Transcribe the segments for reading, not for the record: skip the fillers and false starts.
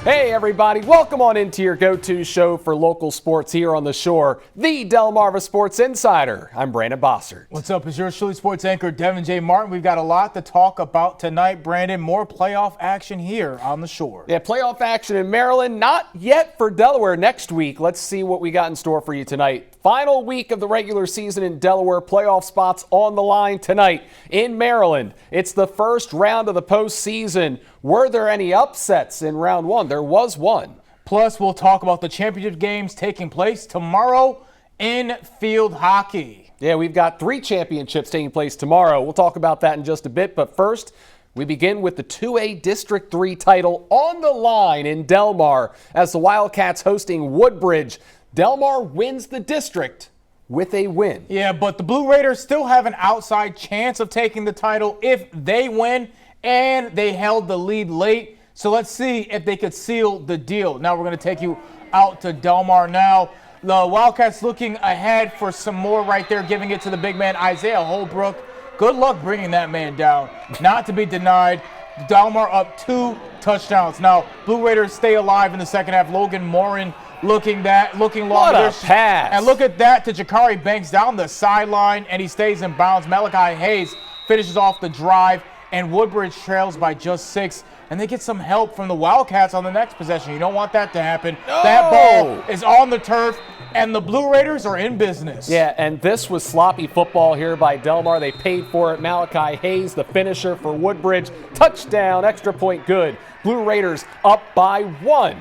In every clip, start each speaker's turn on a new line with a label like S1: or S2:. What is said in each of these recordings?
S1: Hey everybody, welcome on into your go-to show for local sports here on the shore, the Delmarva Sports Insider. I'm Brandon Bossert.
S2: What's up? It's your Shirley Sports anchor, Devin J. Martin. We've got a lot to talk about tonight, Brandon. More playoff action here on the shore.
S1: Yeah, playoff action in Maryland, not yet for Delaware next week. Let's see what we got in store for you tonight. Final week of the regular season in Delaware, playoff spots on the line tonight in Maryland. It's the first round of the postseason. Were there any upsets in round one? There was one.
S2: Plus, we'll talk about the championship games taking place tomorrow in field hockey.
S1: Yeah, we've got 3 championships taking place tomorrow. We'll talk about that in just a bit, but first, we begin with the 2A District 3 title on the line in Delmar as the Wildcats hosting Woodbridge. Delmar wins the district with a win.
S2: Yeah, but the Blue Raiders still have an outside chance of taking the title if they win, and they held the lead late. So let's see if they could seal the deal. Now we're going to take you out to Delmar now. The Wildcats looking ahead for some more right there, giving it to the big man, Isaiah Holbrook. Good luck bringing that man down. Not to be denied. Delmar up 2 touchdowns. Now, Blue Raiders stay alive in the second half. Logan Morin looking long.
S1: What a pass.
S2: And look at that to Jakari Banks down the sideline, and he stays in bounds. Malachi Hayes finishes off the drive, and Woodbridge trails by just 6. And they get some help from the Wildcats on the next possession. You don't want that to happen.
S1: No.
S2: That ball is on the turf, and the Blue Raiders are in business.
S1: Yeah, and this was sloppy football here by Delmar. They paid for it. Malachi Hayes, the finisher for Woodbridge. Touchdown, extra point good. Blue Raiders up by 1.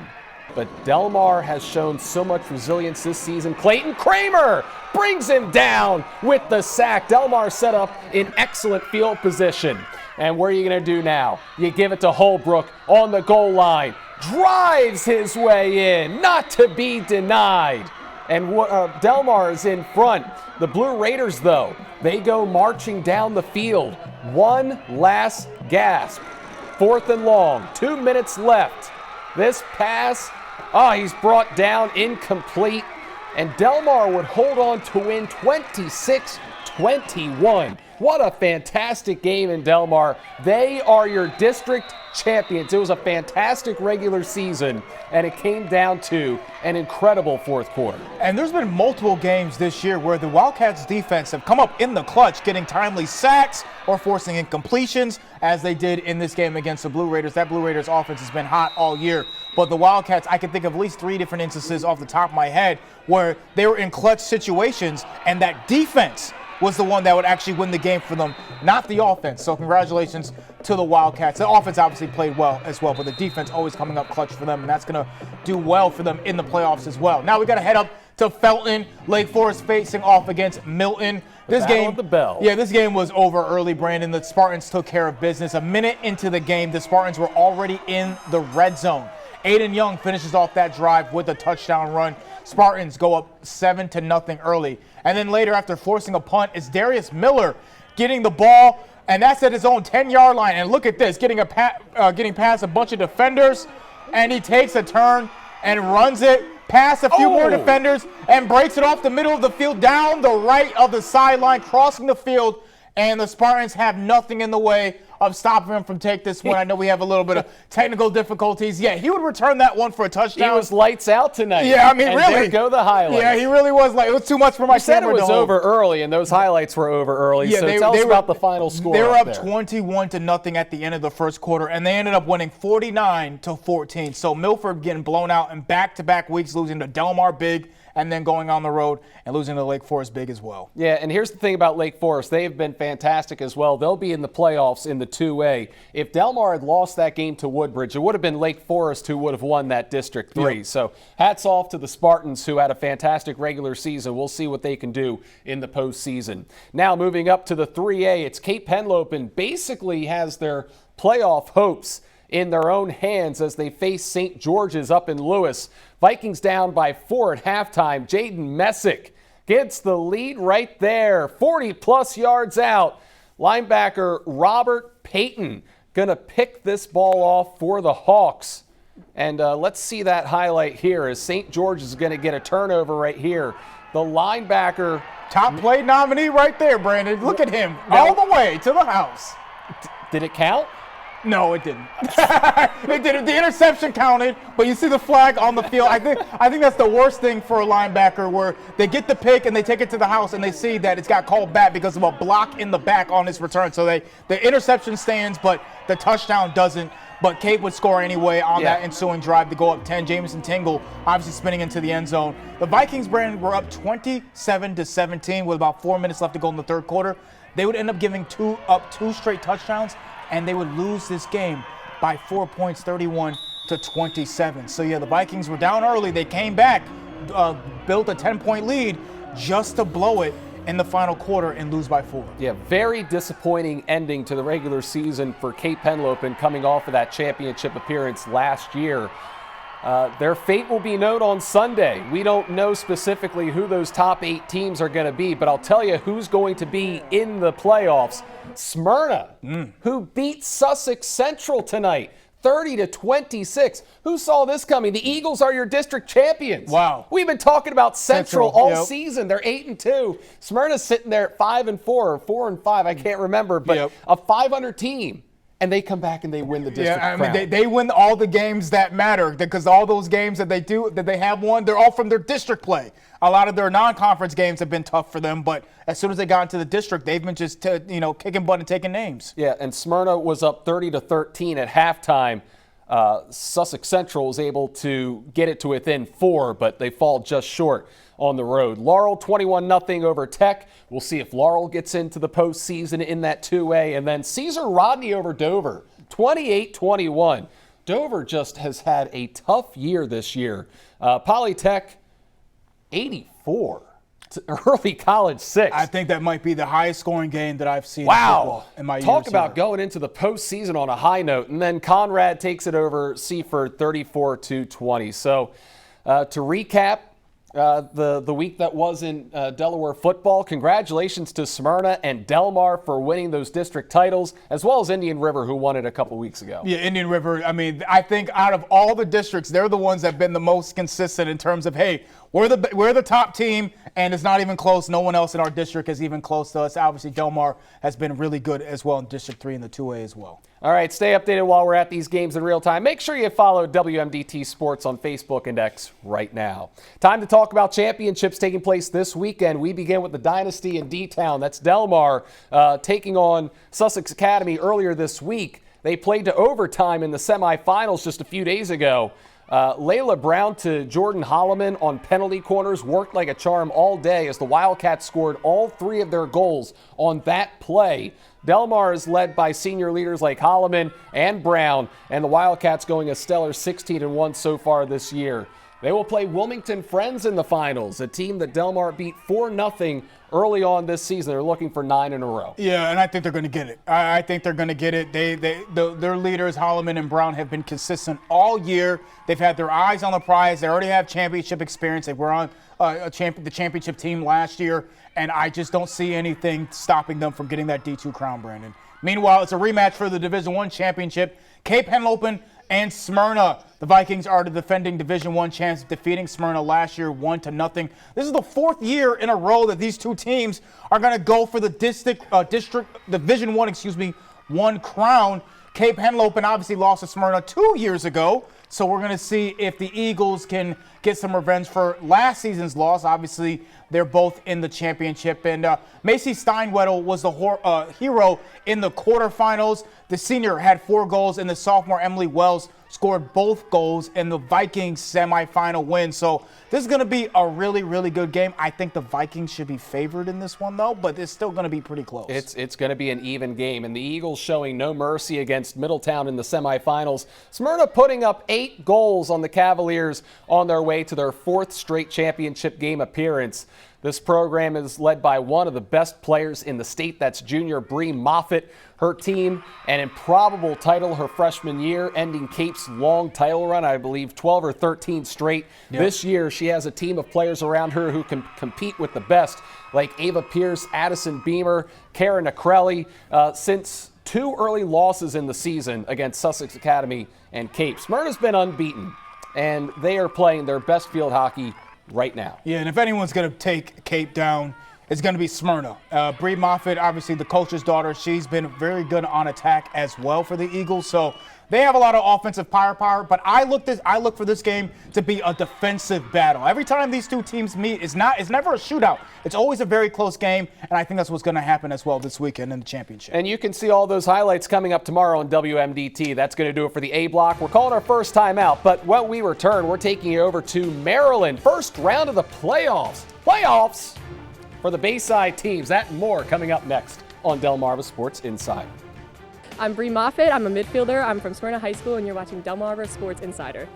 S1: But Delmar has shown so much resilience this season. Clayton Kramer brings him down with the sack. Delmar set up in excellent field position. And what are you going to do now? You give it to Holbrook on the goal line. Drives his way in, not to be denied. And Delmar is in front. The Blue Raiders, though, they go marching down the field. One last gasp. 4th and long, 2 minutes left. This pass, he's brought down incomplete. And Delmar would hold on to win 26-21. What a fantastic game in Delmar. They are your district champions. It was a fantastic regular season, and it came down to an incredible fourth quarter.
S2: And there's been multiple games this year where the Wildcats defense have come up in the clutch, getting timely sacks or forcing incompletions, as they did in this game against the Blue Raiders. That Blue Raiders offense has been hot all year. But the Wildcats, I can think of at least 3 different instances off the top of my head where they were in clutch situations, and that defense was the one that would actually win the game for them, not the offense. So congratulations to the Wildcats. The offense obviously played well as well, but the defense always coming up clutch for them, and that's going to do well for them in the playoffs as well. Now we got to head up to Felton. Lake Forest facing off against Milton. This game,
S1: the bell.
S2: Yeah, this game was over early, Brandon. The Spartans took care of business. A minute into the game, the Spartans were already in the red zone. Aiden Young finishes off that drive with a touchdown run. Spartans go up 7-0 early. And then later, after forcing a punt, it's Darius Miller getting the ball, and that's at his own 10-yard line. And look at this, getting past a bunch of defenders, and he takes a turn and runs it past a few more defenders and breaks it off the middle of the field down the right of the sideline, crossing the field. And the Spartans have nothing in the way of stopping him from taking this one. I know we have a little bit of technical difficulties. Yeah, he would return that one for a touchdown.
S1: He was lights out tonight.
S2: Yeah, I mean,
S1: and
S2: really.
S1: There go the highlights.
S2: Yeah, he really was. It was too much for my camera.
S1: You said it was over early, and those highlights were over early. Yeah, so tell us about the final score.
S2: They were up 21-0 at the end of the first quarter, and they ended up winning 49-14. So Milford getting blown out in back-to-back weeks, losing to Delmar big, and then going on the road and losing to Lake Forest big as well.
S1: Yeah, and here's the thing about Lake Forest. They have been fantastic as well. They'll be in the playoffs in the 2A. If Delmar had lost that game to Woodbridge, it would have been Lake Forest who would have won that District 3. Yep. So hats off to the Spartans, who had a fantastic regular season. We'll see what they can do in the postseason. Now moving up to the 3A, it's Cape Henlopen basically has their playoff hopes in their own hands as they face St. George's up in Lewis. Vikings down by 4 at halftime. Jaden Messick gets the lead right there, 40-plus yards out. Linebacker Robert Payton going to pick this ball off for the Hawks. And let's see that highlight here as St. George is going to get a turnover right here. The linebacker.
S2: Top play nominee right there, Brandon. Look at him all the way to the house.
S1: Did it count?
S2: No, it didn't. It didn't. The interception counted, but you see the flag on the field. I think that's the worst thing for a linebacker, where they get the pick and they take it to the house and they see that it's got called back because of a block in the back on his return. So the interception stands, but the touchdown doesn't. But Cape would score anyway on that ensuing drive to go up 10. Jamison Tingle obviously spinning into the end zone. The Vikings, Brandon, were up 27-17 with about 4 minutes left to go in the third quarter. They would end up giving two straight touchdowns, and they would lose this game by 4 points, 31-27. So, yeah, the Vikings were down early. They came back, built a 10-point lead just to blow it in the final quarter and lose by 4.
S1: Yeah, very disappointing ending to the regular season for Cape Henlopen, coming off of that championship appearance last year. Their fate will be known on Sunday. We don't know specifically who those top 8 teams are going to be, but I'll tell you who's going to be in the playoffs. Smyrna, who beat Sussex Central tonight, 30-26. Who saw this coming? The Eagles are your district champions.
S2: Wow.
S1: We've been talking about Central all season. They're 8-2. Smyrna's sitting there at 5-4 or 4-5. I can't remember, but a 500 team. And they come back and they win the district crown.
S2: I mean, they win all the games that matter, because all those games that they have won, they're all from their district play. A lot of their non-conference games have been tough for them, but as soon as they got into the district, they've been just kicking butt and taking names.
S1: Yeah, and Smyrna was up 30-13 at halftime. Sussex Central was able to get it to within 4, but they fall just short on the road. Laurel 21-0 over Tech. We'll see if Laurel gets into the postseason in that 2A. And then Caesar Rodney over Dover, 28-21. Dover just has had a tough year this year. Polytech, 84. Early college 6.
S2: I think that might be the highest scoring game that I've seen in football in my years.
S1: Talk about going into the postseason on a high note. And then Conrad takes it over Seaford 34-20. So to recap, the week that was in Delaware football, congratulations to Smyrna and Delmar for winning those district titles, as well as Indian River, who won it a couple weeks ago.
S2: Yeah, Indian River, I mean, I think out of all the districts, they're the ones that have been the most consistent in terms of, hey, we're the top team, and it's not even close. No one else in our district is even close to us. Obviously, Delmar has been really good as well in District 3 and the 2A as well.
S1: All right, stay updated while we're at these games in real time. Make sure you follow WMDT Sports on Facebook and X right now. Time to talk about championships taking place this weekend. We begin with the Dynasty in D-Town. That's Delmar taking on Sussex Academy earlier this week. They played to overtime in the semifinals just a few days ago. Layla Brown to Jordan Holloman on penalty corners worked like a charm all day as the Wildcats scored all 3 of their goals on that play. Delmar is led by senior leaders like Holloman and Brown, and the Wildcats going a stellar 16-1 so far this year. They will play Wilmington Friends in the finals, a team that Delmar beat 4-0 early on this season. They're looking for 9 in a row.
S2: Yeah, and I think they're going to get it. I think they're going to get it. Their leaders, Holloman and Brown, have been consistent all year. They've had their eyes on the prize. They already have championship experience. They were on the championship team last year, and I just don't see anything stopping them from getting that D2 crown, Brandon. Meanwhile, it's a rematch for the Division I championship. Cape Henlopen and Smyrna. The Vikings are the defending Division I champs, defeating Smyrna last year 1-0. This is the 4th year in a row that these two teams are going to go for the district Division I, one crown. Cape Henlopen obviously lost to Smyrna 2 years ago, so we're going to see if the Eagles can get some revenge for last season's loss. Obviously, they're both in the championship. And Macy Steinwedel was the hero in the quarterfinals. The senior had 4 goals, and the sophomore Emily Wells scored both goals in the Vikings semifinal win. So this is going to be a really, really good game. I think the Vikings should be favored in this one, though, but it's still going to be pretty close.
S1: It's going to be an even game, and the Eagles showing no mercy against Middletown in the semifinals. Smyrna putting up 8 goals on the Cavaliers on their way to their 4th straight championship game appearance. This program is led by one of the best players in the state. That's junior Bree Moffitt. Her team, an improbable title her freshman year, ending Cape's long title run, I believe 12 or 13 straight. Yep. This year, she has a team of players around her who can compete with the best, like Ava Pierce, Addison Beamer, Karen Acrelli. Since 2 early losses in the season against Sussex Academy and Cape, Smyrna's been unbeaten, and they are playing their best field hockey right now.
S2: Yeah, and if anyone's going to take Cape down, is going to be Smyrna. Bree Moffitt, obviously the coach's daughter, she's been very good on attack as well for the Eagles. So they have a lot of offensive firepower, but I look for this game to be a defensive battle. Every time these two teams meet, it's never a shootout. It's always a very close game, and I think that's what's going to happen as well this weekend in the championship.
S1: And you can see all those highlights coming up tomorrow on WMDT. That's going to do it for the A block. We're calling our first time out, but when we return, we're taking you over to Maryland. First round of the playoffs. Playoffs for the Bayside teams. That and more coming up next on Delmarva Sports Insider.
S3: I'm Bree Moffitt. I'm a midfielder. I'm from Smyrna High School, and you're watching Delmarva Sports Insider.